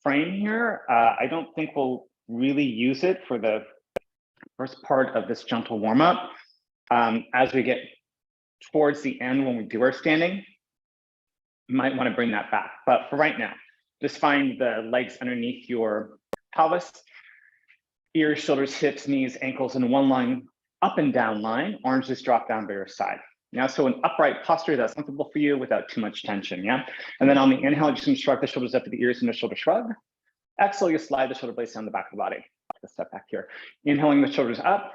frame here. I don't think we'll really use it for the first part of this gentle warm-up. As we get towards the end, when we do our standing, you might want to bring that back. But for right now, just find the legs underneath your pelvis, ears, shoulders, hips, knees, ankles in one line, up and down line. Arms just drop down by your side. Now, so an upright posture that's comfortable for you without too much tension, yeah? And then on the inhale, you're just gonna shrug the shoulders up to the ears and the shoulder shrug. Exhale, you slide the shoulder blades down the back of the body. Let's step back here. Inhaling the shoulders up,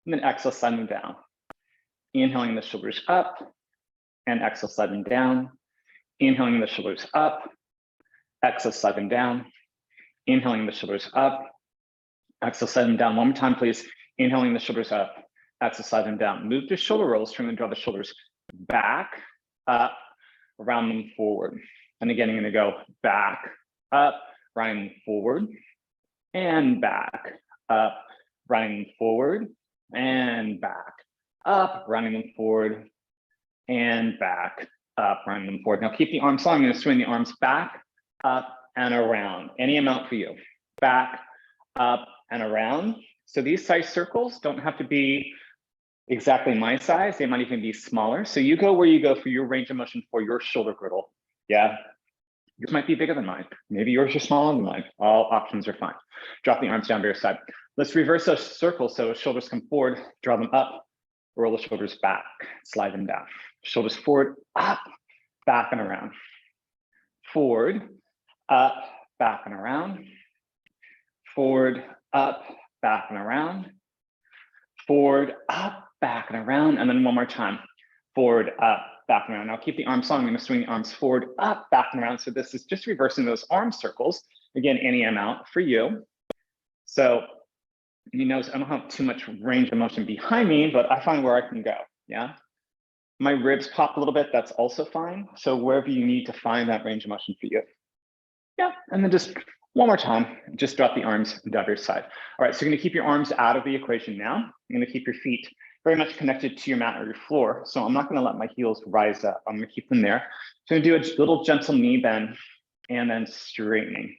and then exhale, slide them down. Inhaling the shoulders up, and exhale, slide them down. Inhaling the shoulders up, exhale, slide them down. Inhaling the shoulders up, exhale, slide them down. One more time, please. Inhaling the shoulders up, exhale, slide them down. Move to shoulder rolls, trying to draw the shoulders back, up, round them forward. And again, you're gonna go back, up, rounding forward, and back, up, rounding forward, and back, up, rounding them forward, and back, up, rounding them forward. Now keep the arms long. I'm gonna swing the arms back, up, and around. Any amount for you. Back, up, and around. So these size circles don't have to be exactly my size. They might even be smaller. So you go where you go for your range of motion for your shoulder girdle. Yeah, yours might be bigger than mine. Maybe yours are smaller than mine. All options are fine. Drop the arms down by your side. Let's reverse those circles. So shoulders come forward, draw them up, roll the shoulders back, slide them down. Shoulders forward, up, back and around. Forward, up, back and around. Forward, up, back and around. Forward, up, back and around. And then one more time. Forward, up, back and around. Now keep the arms long. I'm going to swing the arms forward, up, back and around. So this is just reversing those arm circles. Again, any amount for you. So you notice I don't have too much range of motion behind me, but I find where I can go. Yeah. My ribs pop a little bit. That's also fine. So wherever you need to find that range of motion for you. Yeah. And then just one more time, just drop the arms down your side. All right, so you're gonna keep your arms out of the equation now. You're gonna keep your feet very much connected to your mat or your floor. So I'm not gonna let my heels rise up. I'm gonna keep them there. So I'm gonna do a little gentle knee bend and then straightening.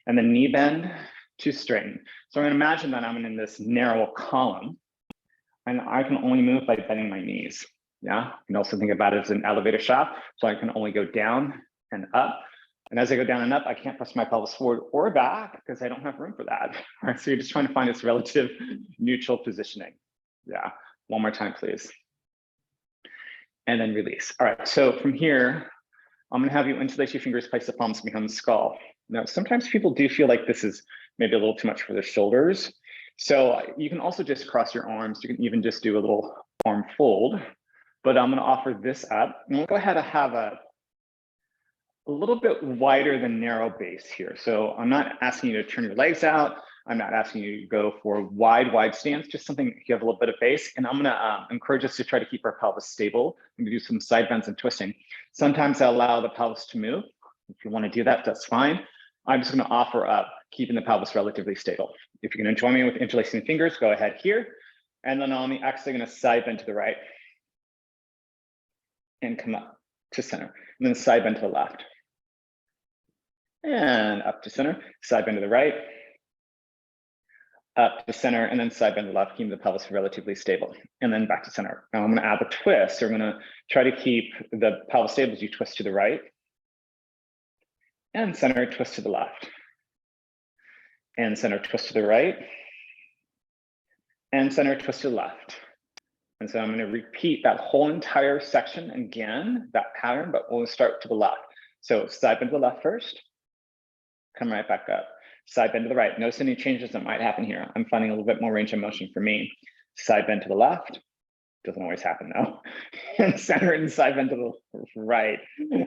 And then knee bend to straighten. So I'm gonna imagine that I'm in this narrow column and I can only move by bending my knees. Yeah, you can also think about it as an elevator shaft. So I can only go down and up. And as I go down and up, I can't press my pelvis forward or back because I don't have room for that. All right, so you're just trying to find this relative neutral positioning. Yeah, one more time, please. And then release. All right, so from here, I'm gonna have you interlace your fingers, place the palms behind the skull. Now, sometimes people do feel like this is maybe a little too much for their shoulders. So you can also just cross your arms. You can even just do a little arm fold, but I'm gonna offer this up. And we'll go ahead and have a little bit wider than narrow base here. So I'm not asking you to turn your legs out. I'm not asking you to go for wide stance, just something you have a little bit of base. And I'm gonna encourage us to try to keep our pelvis stable. I'm gonna do some side bends and twisting. Sometimes I allow the pelvis to move. If you wanna do that, that's fine. I'm just gonna offer up keeping the pelvis relatively stable. If you're gonna join me with interlacing the fingers, go ahead here. And then on the exhale, I'm gonna side bend to the right and come up to center. And then side bend to the left. And up to center, side bend to the right, up to center, and then side bend to the left, keeping the pelvis relatively stable. And then back to center. Now I'm gonna add the twist. So we're gonna try to keep the pelvis stable as you twist to the right, and center, twist to the left, and center, twist to the right, and center, twist to the left. And so I'm gonna repeat that whole entire section again, that pattern, but we'll start to the left. So side bend to the left first, come right back up. Side bend to the right. Notice any changes that might happen here. I'm finding a little bit more range of motion for me. Side bend to the left. Doesn't always happen though. And center and side bend to the right.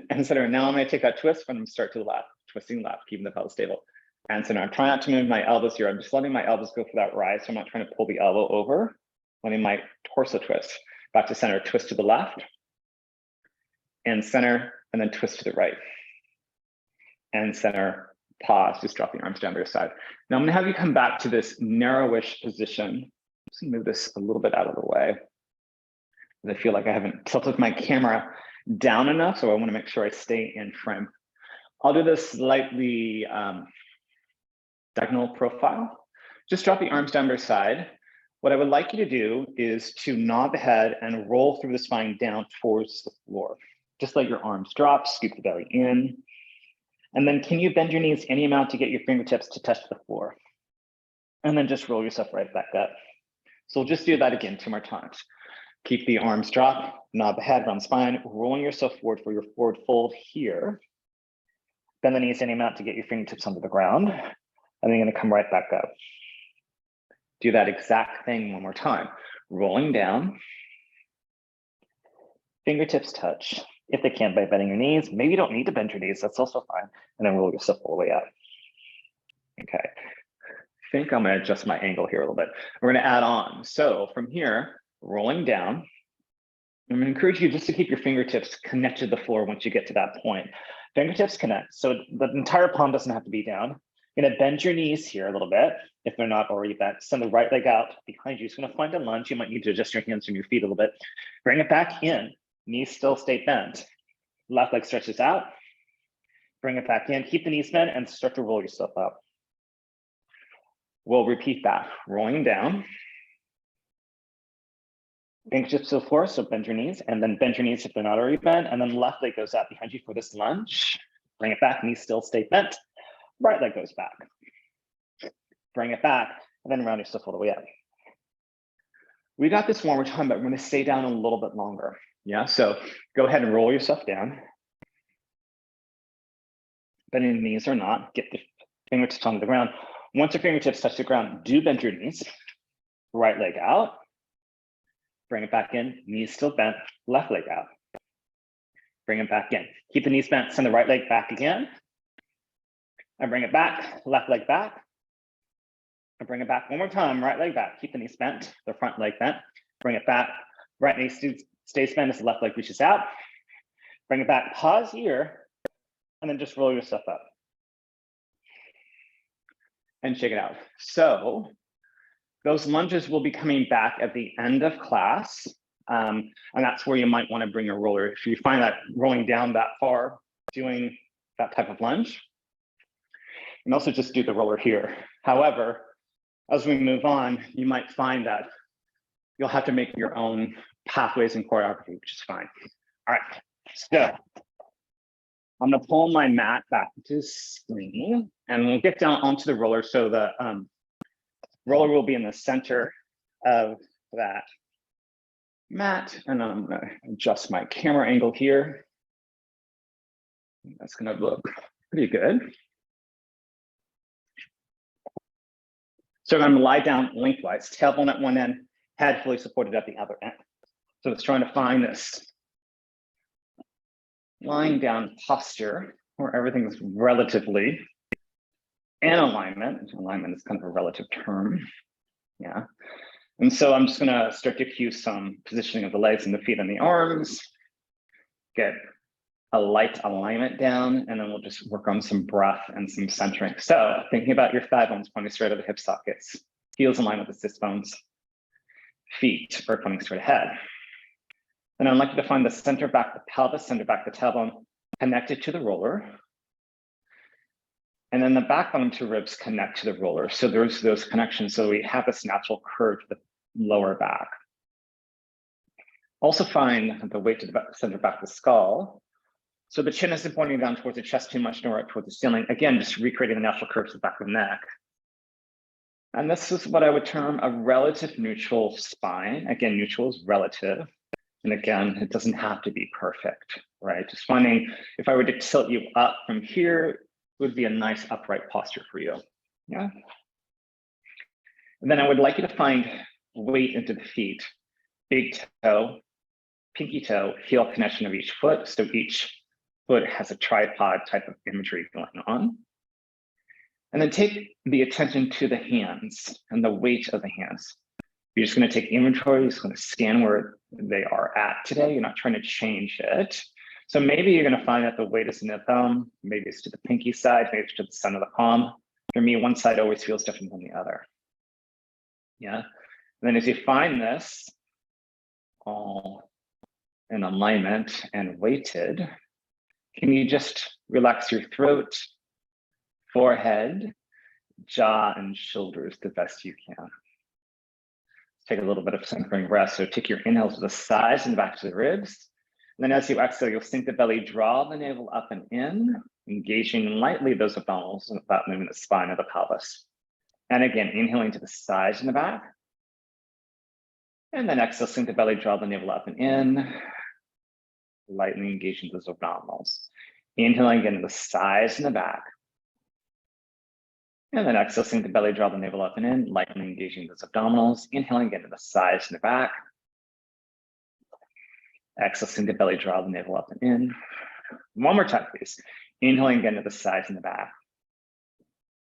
And center. Now I'm going to take that twist from start to the left, twisting left, keeping the pelvis stable. And center. I'm trying not to move my elbows here. I'm just letting my elbows go for that rise. So I'm not trying to pull the elbow over. Letting my torso twist. Back to center, twist to the left. And center, and then twist to the right. And center. Pause, just drop the arms down to your side. Now I'm gonna have you come back to this narrowish position. I'm just gonna move this a little bit out of the way. I feel like I haven't tilted my camera down enough, so I wanna make sure I stay in frame. I'll do this slightly diagonal profile. Just drop the arms down to your side. What I would like you to do is to nod the head and roll through the spine down towards the floor. Just let your arms drop, scoop the belly in. And then can you bend your knees any amount to get your fingertips to touch the floor? And then just roll yourself right back up. So we'll just do that again 2 more times. Keep the arms drop, nod the head, round spine, rolling yourself forward for your forward fold here. Bend the knees any amount to get your fingertips onto the ground. And then you're gonna come right back up. Do that exact thing 1 more time. Rolling down, fingertips touch. If they can't by bending your knees, maybe you don't need to bend your knees, that's also fine. And then roll yourself all the way up. Okay, I think I'm gonna adjust my angle here a little bit. We're gonna add on. So from here, rolling down, I'm gonna encourage you just to keep your fingertips connected to the floor once you get to that point. Fingertips connect, so the entire palm doesn't have to be down. You're gonna bend your knees here a little bit, if they're not already bent. Send the right leg out behind you. It's gonna find a lunge. You might need to adjust your hands and your feet a little bit. Bring it back in. Knees still stay bent. Left leg stretches out. Bring it back in. Keep the knees bent and start to roll yourself up. We'll repeat that. Rolling down. Fingertips to the floor, so bend your knees, and then bend your knees if they're not already bent, and then left leg goes out behind you for this lunge. Bring it back, knees still stay bent. Right leg goes back. Bring it back, and then round yourself all the way up. We got this 1 more time, but we're gonna stay down a little bit longer. Yeah, so go ahead and roll yourself down. Bending the knees or not, get the fingertips onto the ground. Once your fingertips touch the ground, do bend your knees. Right leg out. Bring it back in, knees still bent, left leg out. Bring it back in. Keep the knees bent, send the right leg back again. And bring it back, left leg back. And bring it back 1 more time, right leg back. Keep the knees bent, the front leg bent. Bring it back, right knee stays bent as the left leg reaches out. Bring it back, pause here, and then just roll yourself up. And shake it out. So those lunges will be coming back at the end of class. And that's where you might want to bring your roller. If you find that rolling down that far, doing that type of lunge, and also just do the roller here. However, as we move on, you might find that you'll have to make your own pathways and choreography, which is fine. All right, so I'm gonna pull my mat back to screen and we'll get down onto the roller. So the roller will be in the center of that mat. And I'm gonna adjust my camera angle here. That's gonna look pretty good. So I'm gonna lie down lengthwise, tailbone at one end, head fully supported at the other end. So it's trying to find this lying down posture where everything is relatively in alignment. Alignment is kind of a relative term, yeah. And so I'm just gonna start to cue some positioning of the legs and the feet and the arms, get a light alignment down, and then we'll just work on some breath and some centering. So thinking about your thigh bones pointing straight at the hip sockets, heels in line with the sit bones, feet are pointing straight ahead. And I'd like you to find the center back, the pelvis, center back, the tailbone connected to the roller. And then the backbone to ribs connect to the roller. So there's those connections. So we have this natural curve to the lower back. Also find the weight to the center back of the skull. So the chin isn't pointing down towards the chest too much, nor right towards the ceiling. Again, just recreating the natural curves to the back of the neck. And this is what I would term a relative neutral spine. Again, neutral is relative. And again, it doesn't have to be perfect, right? Just finding, if I were to tilt you up from here, it would be a nice upright posture for you, yeah? And then I would like you to find weight into the feet, big toe, pinky toe, heel connection of each foot. So each foot has a tripod type of imagery going on. And then take the attention to the hands and the weight of the hands. You're just going to take inventory, you're just going to scan where they are at today. You're not trying to change it. So maybe you're going to find that the weight is in the thumb, maybe it's to the pinky side, maybe it's to the center of the palm. For me, one side always feels different than the other. Yeah. And then as you find this all in alignment and weighted, Can you just relax your throat, forehead, jaw, and shoulders the best you can? Take a little bit of centering breath. So take your inhale to the sides and back to the ribs. And then as you exhale, you'll sink the belly, draw the navel up and in, engaging lightly those abdominals without moving the spine of the pelvis. And again, inhaling to the sides and the back. And then exhale, sink the belly, draw the navel up and in, lightly engaging those abdominals. Inhaling again to the sides and the back. And then exhale, sink the belly, draw the navel up and in, lightly engaging those abdominals. Inhaling again to the sides and the back. Exhale, sink the belly, draw the navel up and in. One more time, please. Inhaling again to the sides and the back.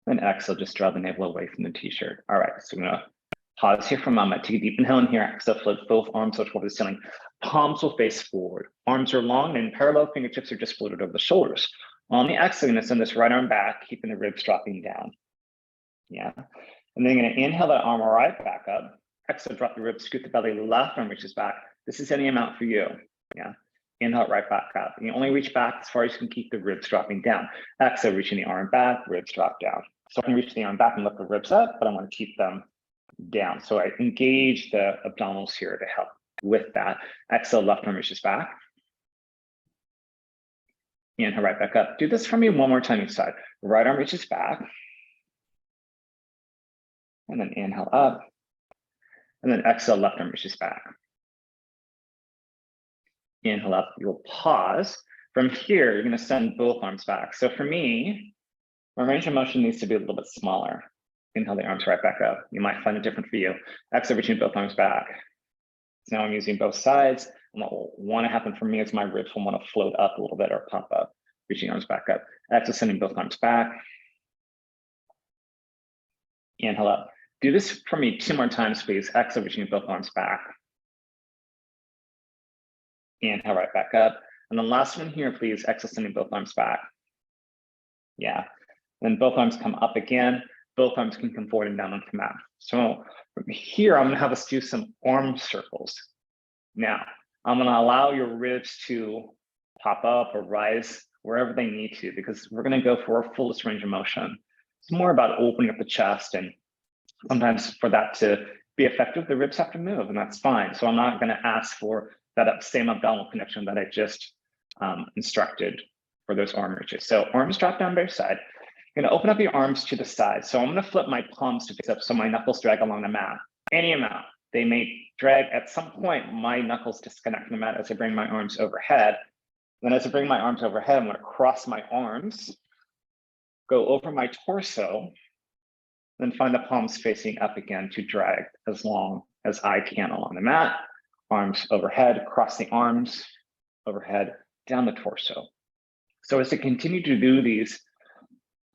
And exhale, just draw the navel away from the t-shirt. All right, so we're gonna pause here for a moment. Take a deep inhale in here. Exhale, float both arms out toward the ceiling. Palms will face forward. Arms are long and parallel, fingertips are just floated over the shoulders. On the exhale, I'm gonna send this right arm back, keeping the ribs dropping down. Yeah, and then you're gonna inhale that arm right back up. Exhale, drop the ribs, scoot the belly, left arm reaches back. This is any amount for you, yeah. Inhale right back up. You only reach back as far as you can keep the ribs dropping down. Exhale, reaching the arm back, ribs drop down. So I can reach the arm back and lift the ribs up, but I want to keep them down. So I engage the abdominals here to help with that. Exhale, left arm reaches back. Inhale right back up. Do this for me one more time each side. Right arm reaches back. And then inhale up. And then exhale, left arm reaches back. Inhale up, you'll pause. From here, you're gonna send both arms back. So for me, my range of motion needs to be a little bit smaller. Inhale the arms right back up. You might find it different for you. Exhale, reaching both arms back. So now I'm using both sides. And what will wanna happen for me is my ribs will wanna float up a little bit or pump up. Reaching arms back up. Exhale, sending both arms back. Inhale up. Do this for me 2 more times, please. Exhale, reaching both arms back. Inhale right back up. And the last one here, please. Exhale, sending both arms back. Yeah. Then both arms come up again. Both arms can come forward and down onto the mat. So from here, I'm gonna have us do some arm circles. Now, I'm gonna allow your ribs to pop up or rise wherever they need to, because we're gonna go for our fullest range of motion. It's more about opening up the chest, and sometimes for that to be effective, the ribs have to move, and that's fine. So I'm not gonna ask for that same abdominal connection that I just instructed for those arm reaches. So arms drop down by your side. You're gonna open up your arms to the side. So I'm gonna flip my palms to face up so my knuckles drag along the mat. Any amount. They may drag at some point, my knuckles disconnect from the mat as I bring my arms overhead. Then as I bring my arms overhead, I'm gonna cross my arms, go over my torso, then find the palms facing up again to drag as long as I can along the mat. Arms overhead, cross the arms, overhead, down the torso. So as I continue to do these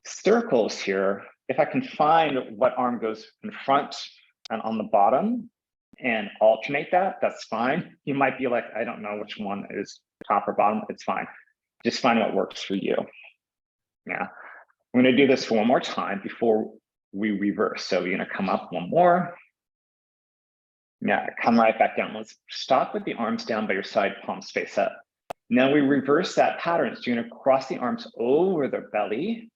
circles here, if I can find what arm goes in front and on the bottom and alternate that, that's fine. You might be like, I don't know which one is top or bottom, it's fine. Just find what works for you. Yeah, I'm gonna do this one more time before we reverse. So you're gonna come up one more. Yeah, come right back down. Let's stop with the arms down by your side, palms face up. Now we reverse that pattern. So you're gonna cross the arms over the belly.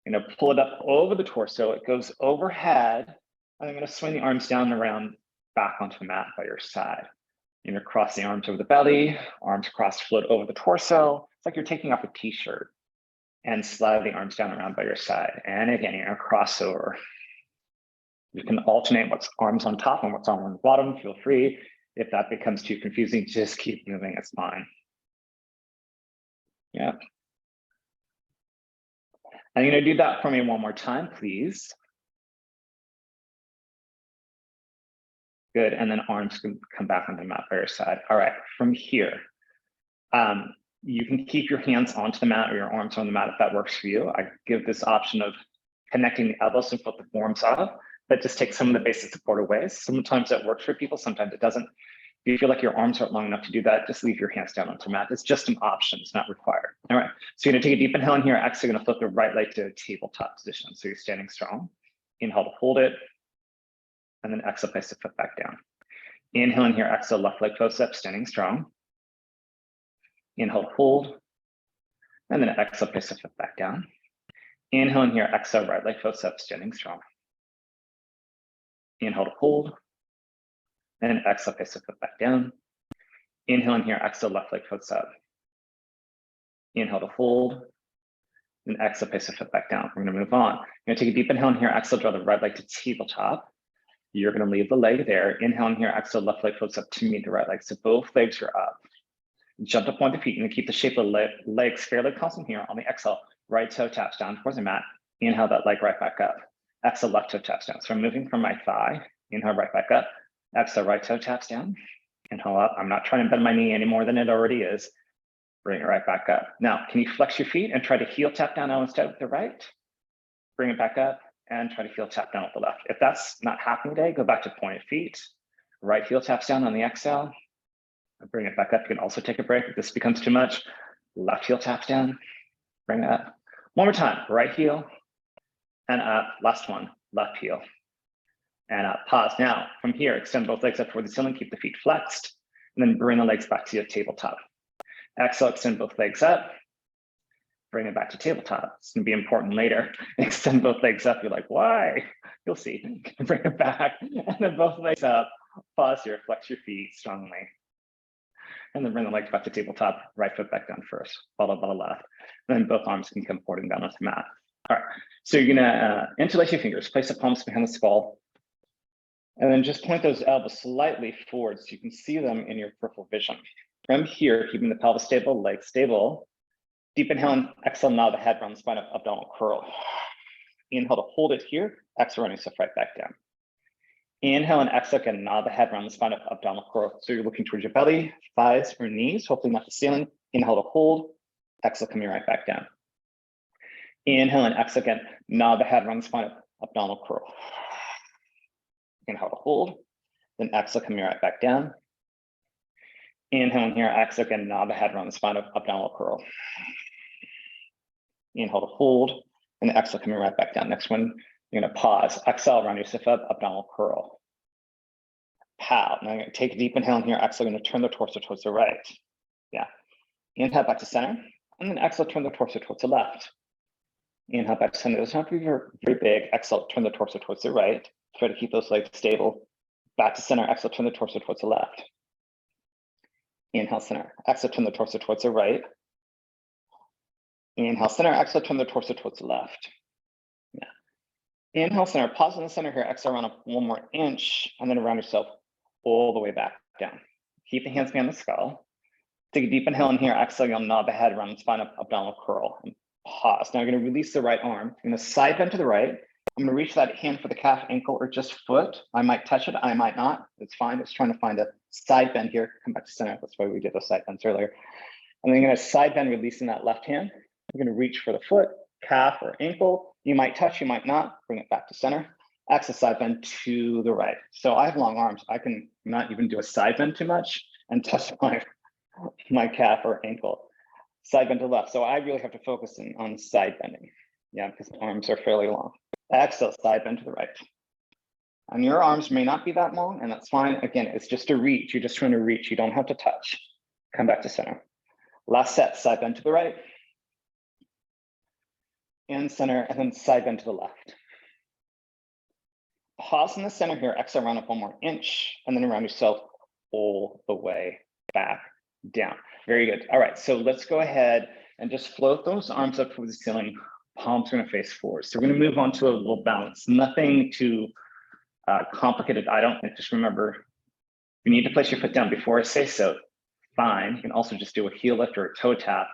You're gonna pull it up over the torso. It goes overhead. And I'm gonna swing the arms down and around back onto the mat by your side. You're gonna cross the arms over the belly, arms crossed, float over the torso. It's like you're taking off a t-shirt, and slide the arms down around by your side. And again, you're gonna cross over. You can alternate what's arms on top and what's arms on the bottom. Feel free. If that becomes too confusing, just keep moving, it's fine. Yeah. I'm gonna do that for me one more time, please. Good, and then arms can come back on the mat by your side. All right, from here, you can keep your hands onto the mat or your arms on the mat if that works for you. I give this option of connecting the elbows and flip the forearms up. That just takes some of the basic support away. Sometimes that works for people, sometimes it doesn't. If you feel like your arms aren't long enough to do that, just leave your hands down onto the mat. It's just an option, it's not required. All right, so you're gonna take a deep inhale in here. Actually, gonna flip the right leg to a tabletop position. So you're standing strong. Inhale to hold it, and then exhale, place the foot back down. Inhale in here, exhale, left leg close up, standing strong. Inhale, hold. And then exhale, place the foot back down. Inhale in here, exhale, right leg floats up, standing strong. Inhale to hold. And exhale, place the foot back down. Inhale in here, exhale, left leg floats up. Inhale to hold. And exhale, place the foot back down. We're gonna move on. You're gonna take a deep inhale in here, exhale, draw the right leg to tabletop. You're gonna leave the leg there. Inhale in here, exhale, left leg floats up to meet the right leg. So both legs are up. Jump to point the feet and keep the shape of the legs fairly constant here. On the exhale, right toe taps down towards the mat. Inhale that leg right back up. Exhale, left toe taps down. So I'm moving from my thigh. Inhale, right back up. Exhale, right toe taps down. Inhale up. I'm not trying to bend my knee any more than it already is. Bring it right back up. Now, can you flex your feet and try to heel tap down now instead with the right? Bring it back up and try to heel tap down with the left. If that's not happening today, go back to pointed feet. Right heel taps down on the exhale. Bring it back up. You can also take a break if this becomes too much. Left heel taps down. Bring it up. One more time. Right heel and up. Last one. Left heel and up. Pause. Now, from here, extend both legs up toward the ceiling. Keep the feet flexed. And then bring the legs back to your tabletop. Exhale, extend both legs up. Bring it back to tabletop. It's going to be important later. Extend both legs up. You're like, why? You'll see. Bring it back. And then both legs up. Pause here. Flex your feet strongly. And then bring the legs back to tabletop. Right foot back down first, followed by the left. And then both arms can come forward and down onto the mat. All right. So you're going to interlace your fingers. Place the palms behind the skull. And then just point those elbows slightly forward so you can see them in your peripheral vision. From here, keeping the pelvis stable, legs stable. Deep inhale and exhale, nod the head around the spine of abdominal curl. Inhale to hold it here. Exhale, running yourself right back down. Inhale and exhale, again, nod the head around the spine of abdominal curl. So you're looking towards your belly, thighs, or knees, hopefully not the ceiling. Inhale to hold. Exhale, coming right back down. Inhale and exhale, again, nod the head around the spine of abdominal curl. Inhale to hold. Then exhale, coming right back down. Inhale in here, exhale, again, nod the head around the spine of abdominal curl. Inhale to hold, and exhale, coming right back down. Next one, you're gonna pause. Exhale, round yourself up, abdominal curl. Pow. Now you're gonna take a deep inhale in here, exhale, you're gonna turn the torso towards the right. Yeah. Inhale back to center, and then exhale, turn the torso towards the left. Inhale back to center. It doesn't have to be very big. Exhale, turn the torso towards the right. Try to keep those legs stable. Back to center, exhale, turn the torso towards the left. Inhale, center. Exhale, turn the torso towards the right. Inhale, center. Exhale, turn the torso towards the left. Yeah. Inhale, center. Pause in the center here. Exhale, round up 1 more inch, and then round yourself all the way back down. Keep the hands behind the skull. Take a deep inhale in here. Exhale, you'll nod the head around the spine of abdominal curl. And pause. Now you're going to release the right arm. You're going to side bend to the right. I'm going to reach that hand for the calf, ankle, or just foot. I might touch it. I might not. It's fine. It's trying to find a side bend here. Come back to center. That's why we did those side bends earlier. And then you're going to side bend, releasing that left hand. You're going to reach for the foot, calf, or ankle. You might touch, you might not. Bring it back to center. Exhale, side bend to the right. So I have long arms. I can not even do a side bend too much and touch my calf or ankle. Side bend to the left. So I really have to focus on side bending. Yeah, because the arms are fairly long. Exhale, side bend to the right. And your arms may not be that long, and that's fine. Again, it's just a reach. You're just trying to reach. You don't have to touch. Come back to center. Last set, side bend to the right. And center, and then side bend to the left. Pause in the center here. Exhale, round up 1 more inch, and then round yourself all the way back down. Very good. All right, so let's go ahead and just float those arms up towards the ceiling. Palms are going to face forward. So we're going to move on to a little balance. Nothing too complicated. I don't think. Just remember, you need to place your foot down before I say so. Fine. You can also just do a heel lift or a toe tap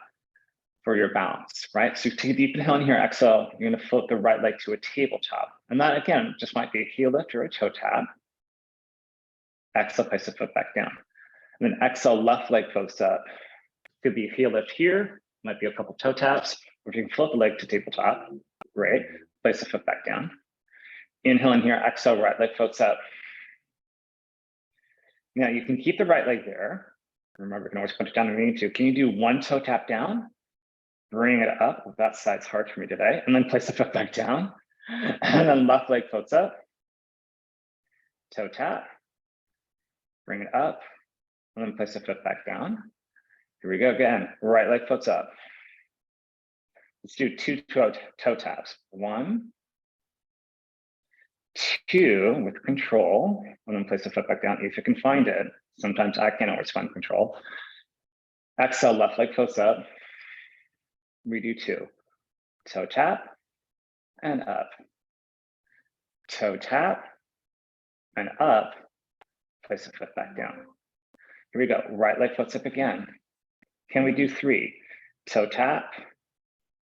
for your balance, right? So take a deep inhale in here. Exhale. You're going to float the right leg to a tabletop, and that again just might be a heel lift or a toe tap. Exhale, place the foot back down, and then exhale, left leg floats up. Could be a heel lift here. Might be a couple toe taps. Or if you can float the leg to tabletop, great. Place the foot back down. Inhale in here, exhale, right leg floats up. Now you can keep the right leg there. Remember, you can always put it down if you need to. Can you do 1 toe tap down? Bring it up. That side's hard for me today. And then place the foot back down. And then left leg floats up. Toe tap. Bring it up. And then place the foot back down. Here we go again. Right leg floats up. Let's do 2 toe taps. 1, 2 with control, and then place the foot back down if you can find it. Sometimes I can't always find control. Exhale, left leg floats up. Redo 2. Toe tap and up. Toe tap and up. Place the foot back down. Here we go. Right leg floats up again. Can we do 3? Toe tap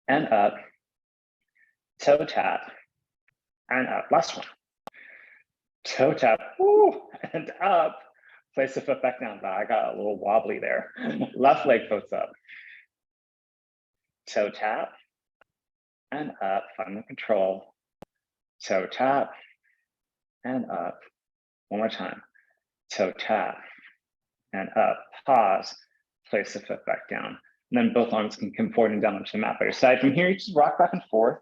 and up. Toe tap and up. Last one. Toe tap, and up. Place the foot back down. I got a little wobbly there. Left leg floats up. Toe tap and up. Find the control. Toe tap and up. One more time. Toe tap and up. Pause. Place the foot back down. And then both arms can come forward and down onto the mat by your side. From here, you just rock back and forth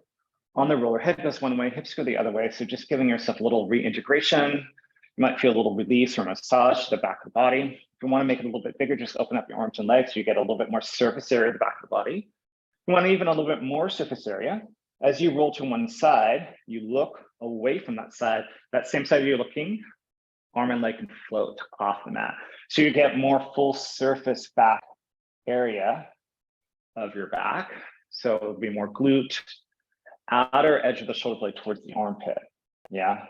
on the roller. Head goes one way, hips go the other way. So just giving yourself a little reintegration. You might feel a little release or massage to the back of the body. If you want to make it a little bit bigger, just open up your arms and legs so you get a little bit more surface area at the back of the body. If you want even a little bit more surface area, as you roll to one side, you look away from that side. That same side you're looking, arm and leg can float off the mat. So you get more full surface back area of your back. So it would be more glute, outer edge of the shoulder blade towards the armpit. Yeah.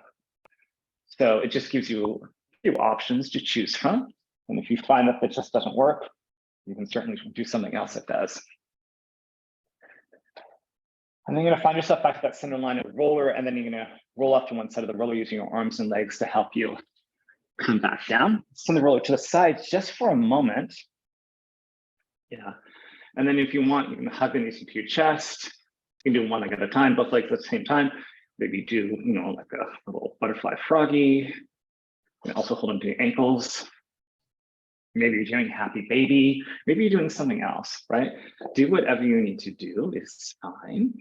So it just gives you a few options to choose from. And if you find that just doesn't work, you can certainly do something else that does. And then you're gonna find yourself back to that center line of the roller, and then you're gonna roll off to one side of the roller using your arms and legs to help you come back down. Send the roller to the side just for a moment. Yeah. And then if you want, you can hug the knees into your chest. You can do one leg at a time, both legs at the same time. Maybe do, like a little butterfly froggy. You can also hold onto your ankles. Maybe you're doing happy baby. Maybe you're doing something else, right? Do whatever you need to do, it's fine.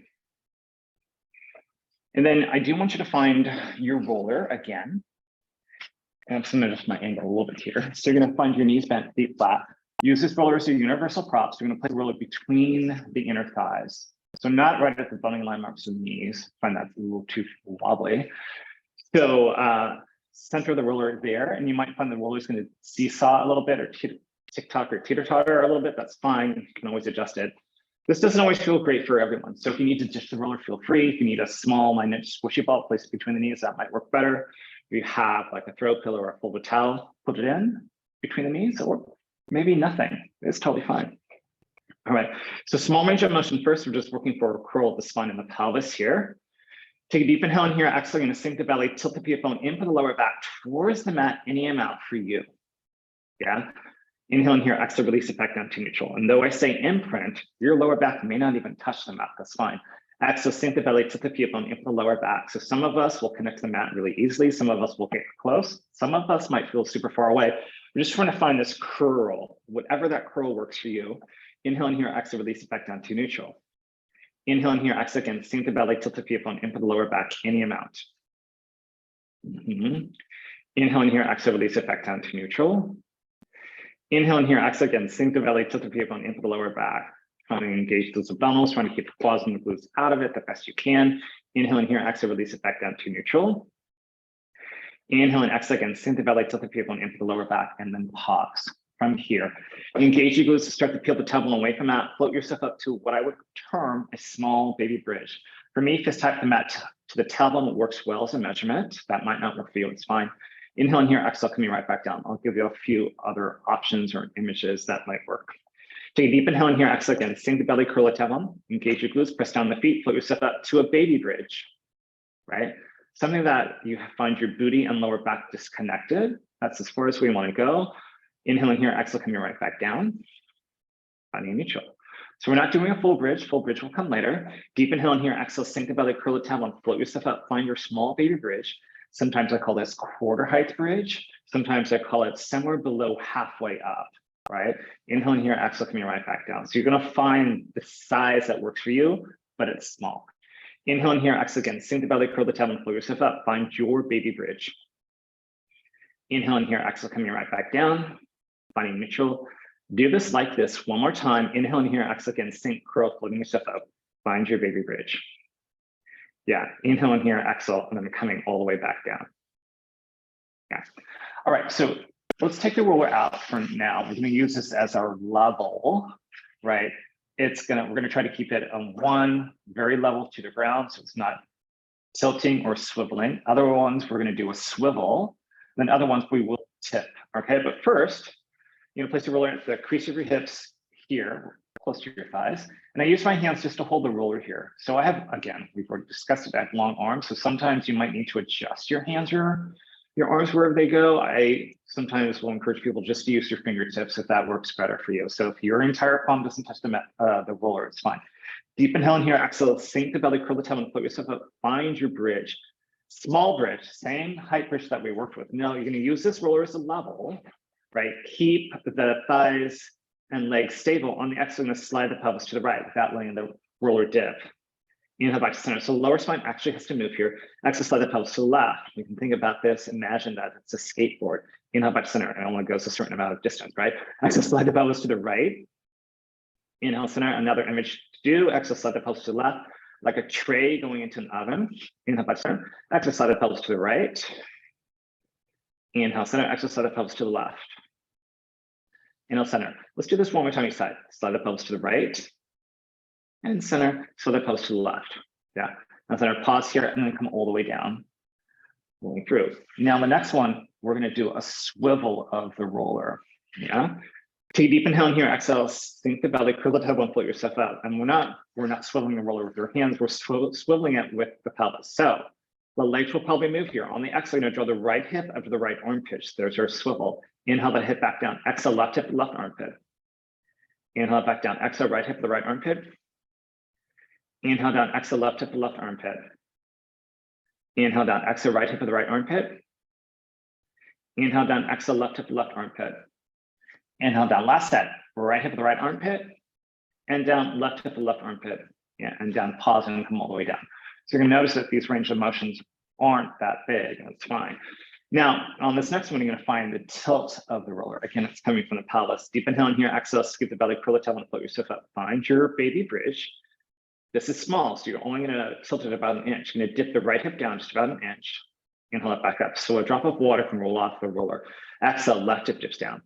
And then I do want you to find your roller again. And I'm just gonna adjust my angle a little bit here. So you're gonna find your knees bent, feet flat. Use this roller as your universal prop. So you're gonna place the roller between the inner thighs. So not right at the bone line marks of the knees. Find that a little too wobbly. So center the roller there, and you might find the roller is going to seesaw a little bit, or tick-tock or teeter-totter a little bit. That's fine. You can always adjust it. This doesn't always feel great for everyone. So if you need to adjust the roller, feel free. If you need a small, minute squishy ball, place it between the knees. That might work better. If you have like a throw pillow or a folded towel, put it in between the knees, or maybe nothing. It's totally fine. All right, so small range of motion first. We're just working for a curl of the spine and the pelvis here. Take a deep inhale in here. Exhale, you're gonna sink the belly, tilt the pia bone, input the lower back towards the mat, any amount for you. Yeah, inhale in here, exhale, release it back down to neutral. And though I say imprint, your lower back may not even touch the mat, that's fine. Exhale, sink the belly, tilt the pia bone, input the lower back. So some of us will connect to the mat really easily. Some of us will get close. Some of us might feel super far away. We're just trying to find this curl, whatever that curl works for you. Inhale in here, exhale, release it back down to neutral. Inhale in here, exhale again, sink the belly, tilt the pia bone, input the lower back, any amount. Inhale in here, exhale, release it back down to neutral. Inhale in here, exhale again, sink the belly, tilt the pia bone, input the lower back. Trying to engage those abdominals, trying to keep the quads and the glutes out of it the best you can. Inhale in here, exhale, release it back down to neutral. Inhale and exhale again, sink the belly, tilt the pia bone, input the lower back, and then pause. From here, engage your glutes to start to peel the tailbone away from that. Float yourself up to what I would term a small baby bridge. For me, fist tap the mat to the tailbone works well as a measurement. That might not work for you, it's fine. Inhale in here, exhale, coming right back down. I'll give you a few other options or images that might work. Take a deep inhale in here, exhale again, sink the belly, curl the tailbone, engage your glutes, press down the feet, float yourself up to a baby bridge, right? Something that you find your booty and lower back disconnected. That's as far as we want to go. Inhale in here, exhale, coming right back down, finding neutral. So we're not doing a full bridge will come later. Deep inhale in here, exhale, sink the belly, curl the tailbone, float yourself up, find your small baby bridge. Sometimes I call this quarter height bridge. Sometimes I call it somewhere below halfway up, right? Inhale in here, exhale, coming right back down. So you're gonna find the size that works for you, but it's small. Inhale in here, exhale again, sink the belly, curl the tailbone, float yourself up, find your baby bridge. Inhale in here, exhale, coming right back down. Finding neutral. Do this like this one more time. Inhale in here, exhale again, sink, curl, floating yourself up. Find your baby bridge. Yeah, inhale in here, exhale, and then coming all the way back down. Yeah. All right, so let's take the roller out for now. We're gonna use this as our level, right? We're gonna try to keep it on one very level to the ground, so it's not tilting or swiveling. Other ones, we're gonna do a swivel. Then other ones, we will tip, okay? But first, place the roller at the crease of your hips here, close to your thighs. And I use my hands just to hold the roller here. So I have, again, we've already discussed it, I have long arms. So sometimes you might need to adjust your hands or your arms wherever they go. I sometimes will encourage people just to use your fingertips if that works better for you. So if your entire palm doesn't touch the roller, it's fine. Deep inhale in here, exhale, sink the belly, curl the tailbone, float yourself up, find your bridge. Small bridge, same height bridge that we worked with. Now you're gonna use this roller as a level, right? Keep the thighs and legs stable. On the exhale, I'm gonna slide the pelvis to the right without letting the roller dip. Inhale back to center. So lower spine actually has to move here. Exhale, slide the pelvis to the left. You can think about this, imagine that it's a skateboard. Inhale back to center, and it only goes a certain amount of distance, right? Exhale, slide the pelvis to the right. Inhale, center, another image to do. Exhale, slide the pelvis to the left, like a tray going into an oven. Inhale back to center. Exhale, slide the pelvis to the right. Inhale, center, exhale, slide the pelvis to the left. Inhale, center. Let's do this one more time each side. Slide the pelvis to the right. And center, slide the pelvis to the left. Yeah. Now center, pause here, and then come all the way down. Rolling through. Now the next one, we're gonna do a swivel of the roller. Yeah. Take a deep inhale in here, exhale, sink the belly, curl the tailbone, float yourself out. And we're not swiveling the roller with your hands, we're swiveling it with the pelvis. So the legs will probably move here. On the exhale, you're gonna draw the right hip up to the right armpit. So there's our swivel. Inhale the hip back down. Exhale, left hip, left armpit. Inhale back down. Exhale, right hip, the right armpit. Inhale down, exhale, left hip, the left armpit. Inhale down, exhale, right hip, the right armpit. Inhale down, exhale, left hip, the left armpit. Inhale down, last set, right hip, the right armpit. And down, left hip, the left armpit. Yeah, and down, pause and come all the way down. So you're gonna notice that these range of motions aren't that big, and it's fine. Now, on this next one, you're gonna find the tilt of the roller. Again, it's coming from the pelvis. Deep inhale in here, exhale, scoop the belly, curl the tailbone, float yourself up. Find your baby bridge. This is small, so you're only gonna tilt it about an inch. You're gonna dip the right hip down just about an inch. Inhale it back up. So a drop of water can roll off the roller. Exhale, left hip dips down.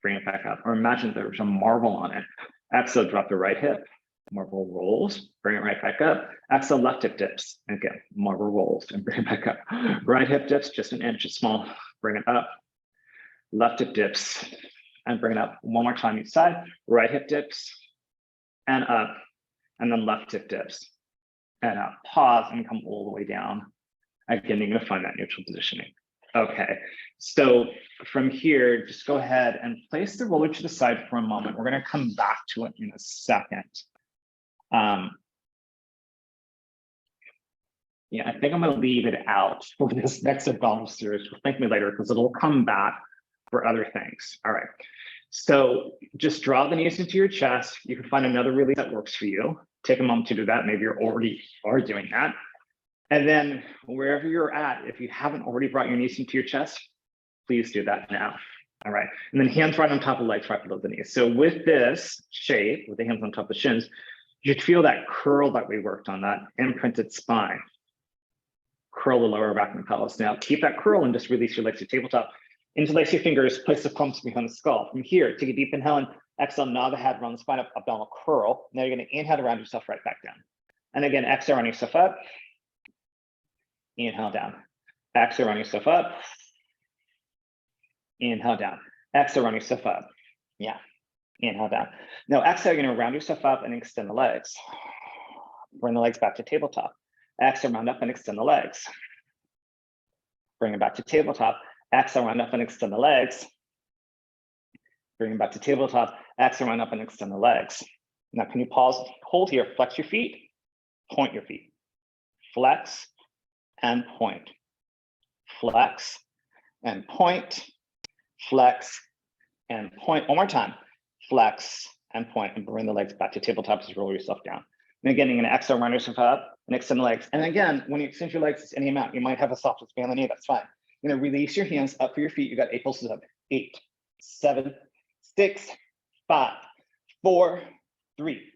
Bring it back up. Or imagine there's a marble on it. Exhale, drop the right hip. Marble rolls, bring it right back up. Exhale, left hip dips. Again, marble rolls and bring it back up. Right hip dips, just an inch, it's small. Bring it up. Left hip dips and bring it up. One more time each side. Right hip dips and up. And then left hip dips and up. Pause and come all the way down. Again, you're gonna find that neutral positioning. Okay, so from here, just go ahead and place the roller to the side for a moment. We're gonna come back to it in a second. Yeah, I think I'm gonna leave it out for this next abdominal series. Thank me later because it'll come back for other things. All right, so just draw the knees into your chest. You can find another release that works for you. Take a moment to do that. Maybe you're already doing that. And then wherever you're at, if you haven't already brought your knees into your chest, please do that now. All right, and then hands right on top of the legs, right below the knees. So with this shape, with the hands on top of the shins, you should feel that curl that we worked on, that imprinted spine. Curl the lower back and the pelvis. Now keep that curl and just release your legs to tabletop. Interlace your fingers, place the palms behind the skull. From here, take a deep inhale and exhale, nod the head, run the spine up, abdominal curl. Now you're gonna inhale to round yourself right back down. And again, exhale, run yourself up. Inhale down. Exhale, run yourself up. Inhale down. Exhale, run yourself up. Yeah. Inhale down. Now exhale, you're gonna round yourself up and extend the legs. Bring the legs back to tabletop. Exhale, round up and extend the legs. Bring it back to tabletop. Exhale, round up and extend the legs. Bring it back to tabletop. Exhale, round up and extend the legs. Now, can you pause, hold here, flex your feet, point your feet. Flex and point. Flex and point. Flex and point. One more time. Flex and point, and bring the legs back to tabletop as you roll yourself down. And again, you're gonna exhale, round yourself up and extend the legs. And again, when you extend your legs, it's any amount. You might have a soft span on the knee, that's fine. You're gonna release your hands up for your feet. You got 8 pulses up. 8, 7, 6, 5, 4, 3,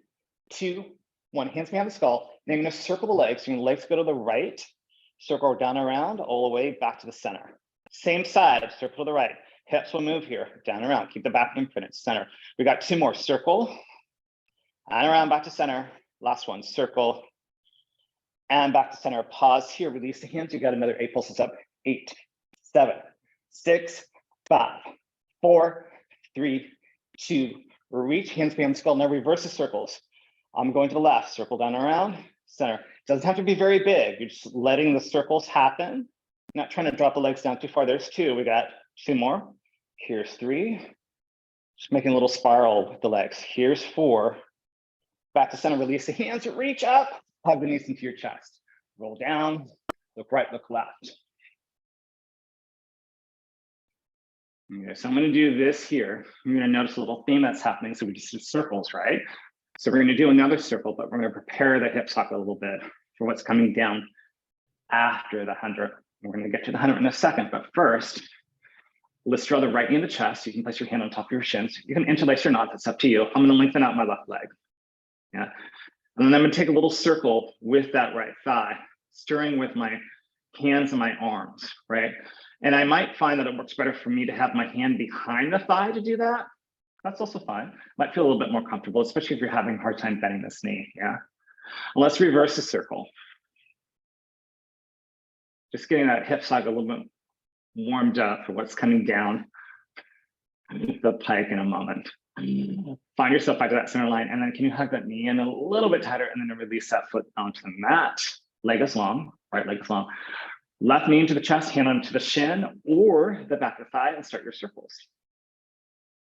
2, One, hands behind the skull. Then you're going to circle the legs. So your legs go to the right, circle down around all the way back to the center. Same side, circle to the right. Hips will move here, down and around. Keep the back infinite, center. We got two more, circle, and around back to center. Last one, circle, and back to center. Pause here, release the hands. You got another 8 pulses up. 8, 7, 6, 5, 4, 3, 2. Reach, hands behind the skull. Now reverse the circles. I'm going to the left, circle down around, center. Doesn't have to be very big. You're just letting the circles happen. Not trying to drop the legs down too far. There's 2. We got 2 more. Here's 3. Just making a little spiral with the legs. Here's 4. Back to center, release the hands, reach up, hug the knees into your chest. Roll down, look right, look left. Okay, so I'm going to do this here. You're going to notice a little theme that's happening. So we just did circles, right? So we're going to do another circle, but we're going to prepare the hip socket a little bit for what's coming down after the 100. We're going to get to the 100 in a second, but first, let's draw the right knee in the chest. You can place your hand on top of your shins. You can interlace or not, that's up to you. I'm going to lengthen out my left leg. Yeah. And then I'm going to take a little circle with that right thigh, stirring with my hands and my arms, right? And I might find that it works better for me to have my hand behind the thigh to do that. That's also fine. Might feel a little bit more comfortable, especially if you're having a hard time bending this knee, yeah? Let's reverse the circle. Just getting that hip socket a little bit warmed up for what's coming down the pike in a moment. Find yourself back to that center line, and then can you hug that knee in a little bit tighter, and then release that foot onto the mat. Leg is long, right leg is long. Left knee into the chest, hand onto the shin or the back of the thigh, and start your circles.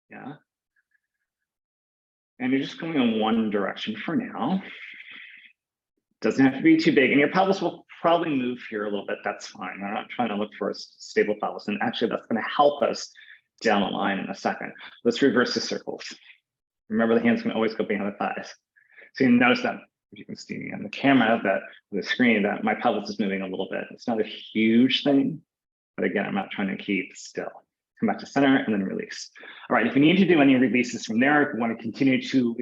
Yeah. And you're just going in one direction for now. Doesn't have to be too big, and your pelvis will probably move here a little bit. That's fine. I'm not trying to look for a stable pelvis, and actually that's going to help us down the line in a second. Let's reverse the circles. Remember, the hands can always go behind the thighs. So you notice that, if you can see on the camera, that the screen, that my pelvis is moving a little bit. It's not a huge thing, but again, I'm not trying to keep still. Come back to center and then release. All right, if you need to do any releases from there, if you want to continue to